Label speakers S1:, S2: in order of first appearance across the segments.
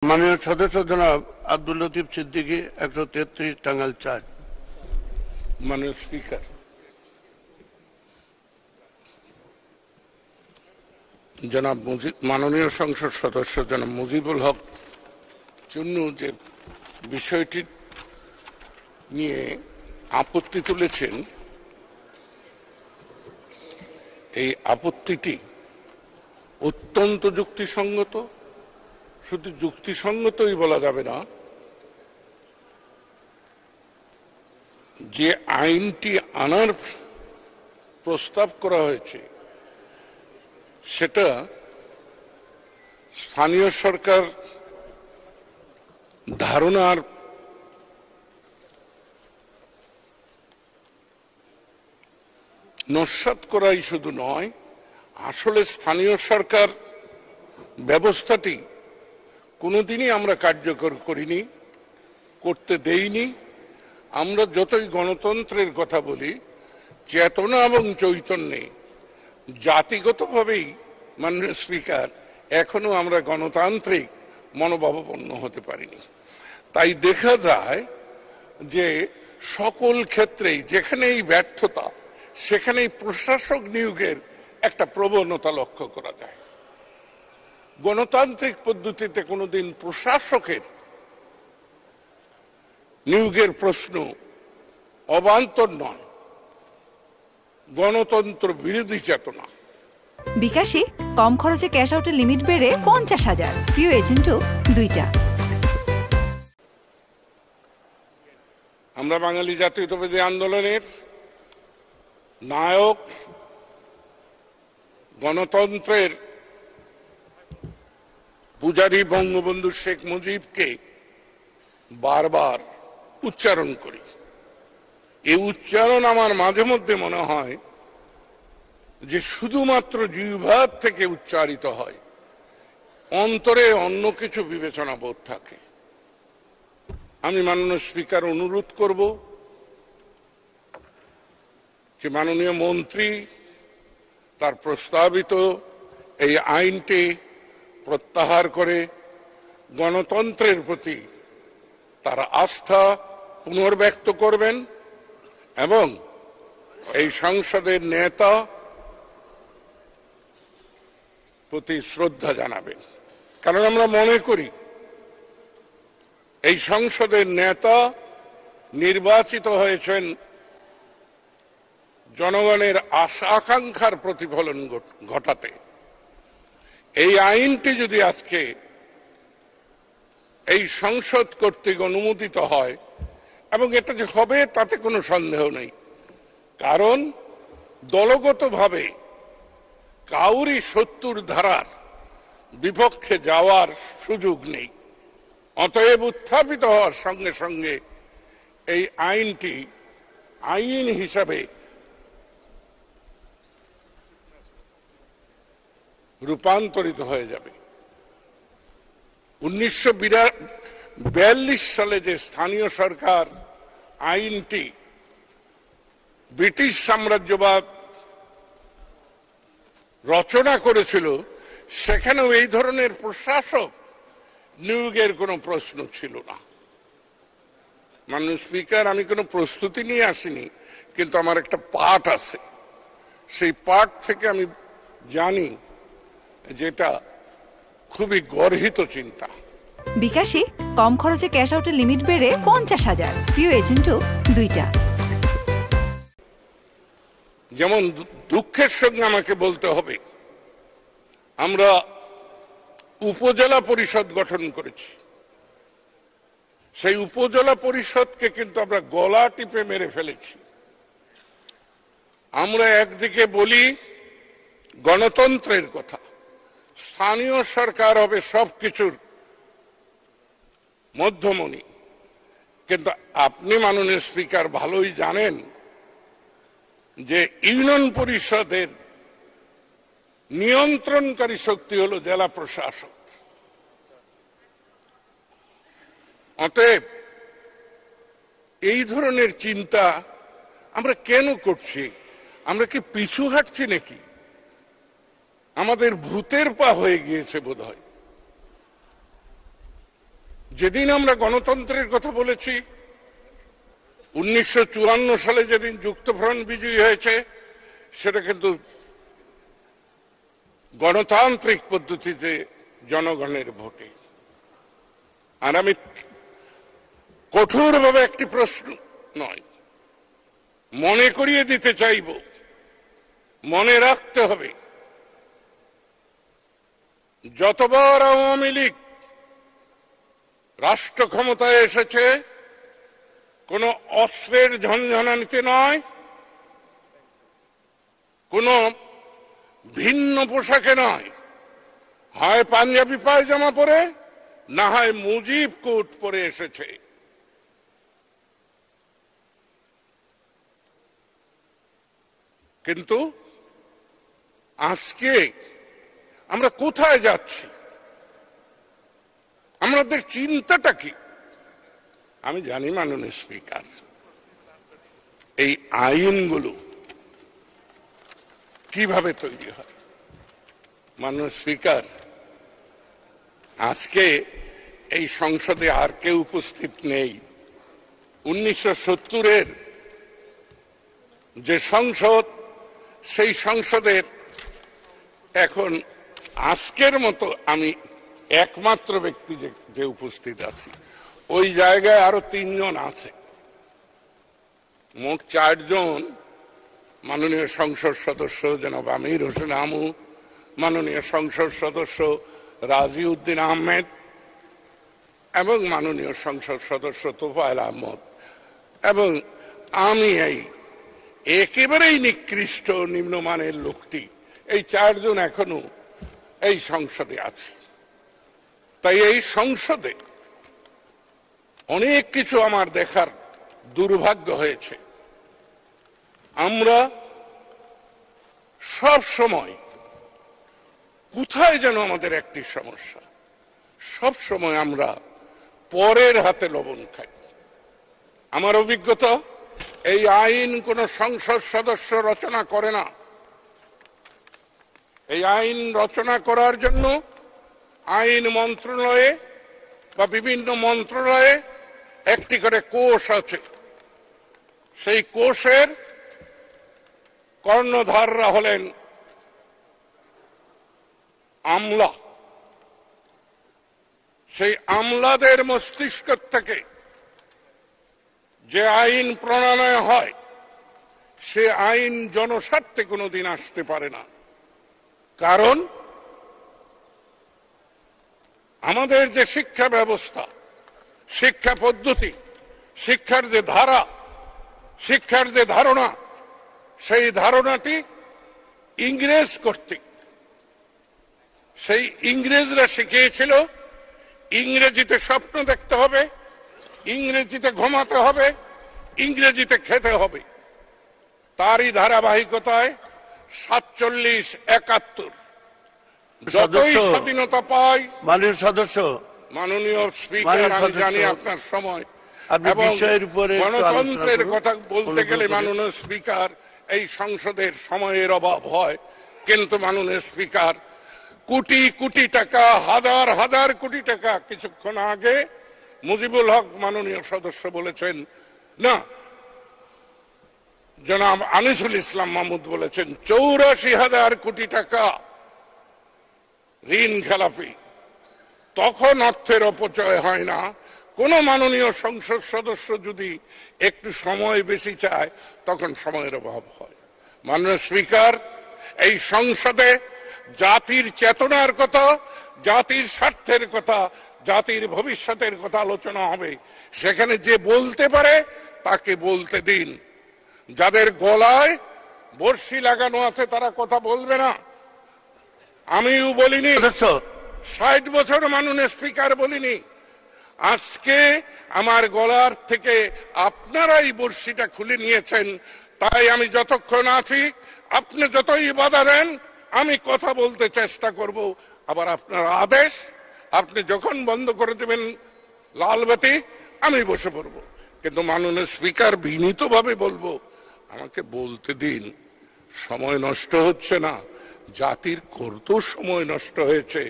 S1: মাননীয় সদস্য জনাব আব্দুল লতিফ সিদ্দিকী 133 টাঙ্গাইল 4।
S2: মাননীয় স্পিকার, জনাব মাননীয় সংসদ সদস্য জনাব মুজিবুল হক চুন্নু যে বিষয়টি নিয়ে আপত্তি তুলেছেন, এই আপত্তিটি অত্যন্ত যুক্তিসঙ্গত। শুধু যুক্তিসঙ্গতই বলা যাবে না, যে আইনটি আনার প্রস্তাব করা হয়েছে সেটা স্থানীয় সরকার ধারণার নস্যাৎ করাই শুধু নয়, আসলে স্থানীয় সরকার ব্যবস্থাটি কোনোদিনই আমরা কার্যকর করিনি, করতে দেইনি। আমরা যতই গণতন্ত্রের কথা বলি, চেতনা এবং চৈতন্যে জাতিগতভাবেই মাননীয় স্পিকার এখনো আমরা গণতান্ত্রিক মনোভাবাপন্ন হতে পারিনি। তাই দেখা যায় যে সকল ক্ষেত্রেই যেখানেই ব্যর্থতা, সেখানেই প্রশাসক নিয়োগের একটা প্রবণতা লক্ষ্য করা যায়। গণতান্ত্রিক পদ্ধতিতে কোনোদিন প্রশাসকের নিয়োগের প্রশ্ন অবান্তর নয়, গণতন্ত্র বিরোধী চেতনা।
S3: বিকাশে কম খরচে ক্যাশ আউটের লিমিট বেড়ে 50,000, প্রিয় এজেন্টও 2টা।
S2: আমরা বাঙালি জাতীয়তাবাদী আন্দোলনের নায়ক, গণতন্ত্রের পূজারী বঙ্গবন্ধু শেখ মুজিবকে বারবার উচ্চারণ করি। এই উচ্চারণ আমার মাঝে মধ্যে মনে হয় যে শুধুমাত্র জিহ্বার থেকে উচ্চারিত হয়, অন্তরে অন্য কিছু বিবেচনা বোধ থাকে। আমি মাননীয় স্পিকার অনুরোধ করব যে মাননীয় মন্ত্রী তার প্রস্তাবিত এই আইনটি প্রত্যাহার করে গণতন্ত্রের প্রতি তার আস্থা পুনর্ব্যক্ত করবেন এবং এই সংসদের নেতা প্রতি শ্রদ্ধা জানাবেন। কারণ আমরা মনে করি এই সংসদের নেতা নির্বাচিত হয়েছেন জনগণের আশা আকাঙ্ক্ষার প্রতিফলন ঘটাতে। এই আইনটি যদি আজকে এই সংসদ কর্তৃক অনুমোদিত হয়, এবং এটা যে হবে তাতে কোনো সন্দেহ নেই, কারণ দলগতভাবে কাউরই 70 ধারার বিপক্ষে যাওয়ার সুযোগ নেই। অতএব উত্থাপিত হওয়ার সঙ্গে সঙ্গে এই আইনটি আইন হিসাবে রূপান্তরিত হয়ে যাবে। 1942 সালে যে স্থানীয় সরকার আইনটি ব্রিটিশ সাম্রাজ্যবাদ রচনা করেছিল, সেখানেও এই ধরনের প্রশাসক নিয়োগের কোনো প্রশ্ন ছিল না। মাননীয় স্পিকার, আমি কোনো প্রস্তুতি নিয়ে আসিনি, কিন্তু আমার একটা পাঠ আছে। সেই পাঠ থেকে আমি জানি যেটা খুবই গর্হিত চিন্তা।
S3: বিকাশে কম খরচে ক্যাশ আউটের লিমিট বেড়ে 50,000, প্রিয় এজেন্টও 2টা।
S2: যেমন দুঃখের সঙ্গে আমাকে বলতে হবে, আমরা উপজেলা পরিষদ গঠন করেছি। সেই উপজেলা পরিষদকে কিন্তু আমরা গলা টিপে মেরে ফেলেছি। আমরা একদিকে বলি গণতন্ত্রের কথা, স্থানীয় সরকার হবে সবকিছুর মধ্যমণি, কিন্তু আপনি মাননীয় স্পিকার ভালোই জানেন যে ইউনিয়ন পরিষদের নিয়ন্ত্রণকারী শক্তি হলো জেলা প্রশাসক। অতএব এই ধরনের চিন্তা আমরা কেন করছি? আমরা কি পিছু হাঁটছি নাকি? আমাদের ভূতের পা হয়ে গিয়েছে বোধহয়। যেদিন আমরা গণতন্ত্রের কথা বলেছি, 1954 সালে যেদিন যুক্তফ্রন্ট বিজয়ী হয়েছে, সেটা কিন্তু গণতান্ত্রিক পদ্ধতিতে জনগণের ভোটে। আর আমি কঠোরভাবে একটি প্রশ্ন নয়, মনে করিয়ে দিতে চাইব, মনে রাখতে হবে, যতবার আওয়ামী লীগ রাষ্ট্র ক্ষমতায় এসেছে কোন অস্ত্রের ঝনঝনানিতে নয়, কোন ভিন্ন পোশাকে নয়, হয় পাঞ্জাবি পায়জামা পরে, না হয় মুজিব কোট পরে এসেছে। কিন্তু আজকে আমরা কোথায় যাচ্ছি, আমাদের চিন্তাটা কি? আমি জানি মাননীয় স্পিকার, এই আইনগুলো কিভাবে তৈরি হয়। মাননীয় স্পিকার, আজকে এই সংসদে আর কেউ উপস্থিত নেই। 1970-এর যে সংসদ, সেই সংসদের এখন আজকের মতো আমি একমাত্র ব্যক্তি যে উপস্থিত আছি। ওই জায়গায় আরো 3 জন আছে, মোট 4 জন। মাননীয় সংসদ সদস্য জনাব আমির হোসেন আমু, মাননীয় সংসদ সদস্য রাজি উদ্দিন আহমেদ এবং মাননীয় সংসদ সদস্য তোফায়েল আহমদ, এবং আমি এই একেবারেই নিকৃষ্ট নিম্নমানের লোকটি। এই 4 জন এখনো এই সংসদে আছে। তাই এই সংসদে অনেক কিছু আমার দেখার দুর্ভাগ্য হয়েছে। আমরা সব সময় কোথায় যেন আমাদের একটি সমস্যা, সব সময় আমরা পরের হাতে লবণ খাই। আমার অভিজ্ঞতা, এই আইন কোন সংসদ সদস্য রচনা করে না। এই আইন রচনা করার জন্য আইন মন্ত্রণালয়ে বা বিভিন্ন মন্ত্রণালয়ে একটি করে কোষ আছে। সেই কোষের কর্ণধাররা হলেন আমলা। সেই আমলাদের মস্তিষ্ক থেকে যে আইন প্রণয়ন হয়, সে আইন জনস্বার্থে কোনোদিন আসতে পারে না। কারণ আমাদের যে শিক্ষা ব্যবস্থা, শিক্ষা পদ্ধতি, শিক্ষার যে ধারা, শিক্ষার যে ধারণা, সেই ধারণাটি ইংরেজ কর্তৃক। সেই ইংরেজরা শিখিয়েছিল ইংরেজিতে স্বপ্ন দেখতে হবে, ইংরেজিতে ঘুমাতে হবে, ইংরেজিতে খেতে হবে। তারই ধারাবাহিকতায় 47-71 যতই স্বাধীনতা পায়,
S1: মাননীয় সদস্য,
S2: মাননীয় স্পিকার, আমি জানি আপনার সময়, এবং গণতন্ত্রের কথা বলতে গেলে মাননীয় স্পিকার এই সংসদের সময়ের অভাব হয়। কিন্তু মাননীয় স্পিকার, কোটি কোটি টাকা, হাজার হাজার কোটি টাকা কিছুক্ষণ আগে মুজিবুল হক মাননীয় সদস্য বলেছেন, না জনাব আনিসুল ইসলাম মাহমুদ বলেছেন 84,000 কোটি টাকা ঋণ খেলাপি। তখন অর্থের অপচয় হয় না। কোন মাননীয় সংসদ সদস্য যদি একটু সময় বেশি চায়, তখন সময়ের অভাব হয়। মাননীয় স্পিকার, এই সংসদে জাতির চেতনার কথা, জাতির স্বার্থের কথা, জাতির ভবিষ্যতের কথা আলোচনা হবে। সেখানে যে বলতে পারে তাকে বলতে দিন। যাদের গলায় বর্ষি লাগানো আছে তারা কথা বলবে না। আমিও বলিনি, 60 বছর মাননীয় স্পিকার বলিনি। আজকে আমার গলার থেকে আপনারাই বর্ষিটা খুলে নিয়েছেন। তাই আমি যতক্ষণ আছি, আপনি যতই বাধা দেন, আমি কথা বলতে চেষ্টা করব। আবার আপনার আদেশ, আপনি যখন বন্ধ করে দেবেন লাল বাতি, আমি বসে পড়ব। কিন্তু মাননীয় স্পিকার, বিনীতভাবে বলবো, আমাকে বলতে দিন। সময় নষ্ট হচ্ছে না, জাতির কত সময় নষ্ট হয়েছে।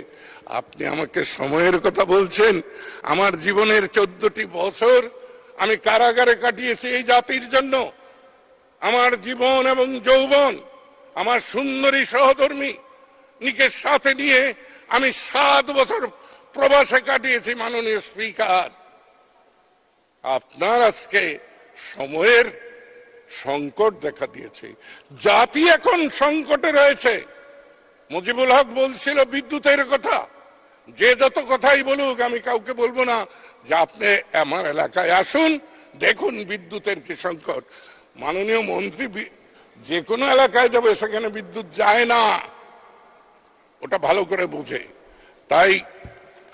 S2: আপনি আমাকে সময়ের কথা বলছেন? আমার জীবনের 14টি বছর আমি কারাগারে কাটিয়েছি এই জাতির জন্য। আমার জীবন এবং যৌবন আমার সুন্দরী সহধর্মী নিকে সাথে নিয়ে আমি 7 বছর প্রবাসে কাটিয়েছি। মাননীয় স্পিকার, আপনার আজকে সময়ের সংকট দেখা দিয়েছে, জাতি এখন সংকটে রয়েছে। মুজিবুল হক বলছিল বিদ্যুতের কথা, যে যত কথাই বলুক আমি কাউকে বলবো না যে আপনি আমার এলাকায় আসুন, দেখুন বিদ্যুতের কি সংকট। মাননীয় মন্ত্রী যে কোনো এলাকায় যাবে, সেখানে বিদ্যুৎ যায় না, ওটা ভালো করে বুঝে। তাই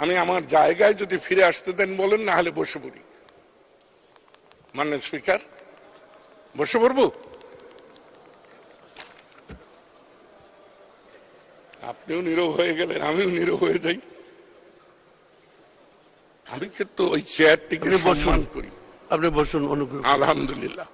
S2: আমি আমার জায়গায় যদি ফিরে আসতে দেন বলেন, না হলে বসে পড়ি। মাননীয় স্পিকার, বসে পড়বো? আপনিও নীরব হয়ে গেলেন, আমিও নীরব হয়ে যাই। আমি কিন্তু ওই চেয়ারটিকে সম্মান করি।
S1: আপনি বসুন অনুগ্রহ।
S2: আলহামদুলিল্লাহ।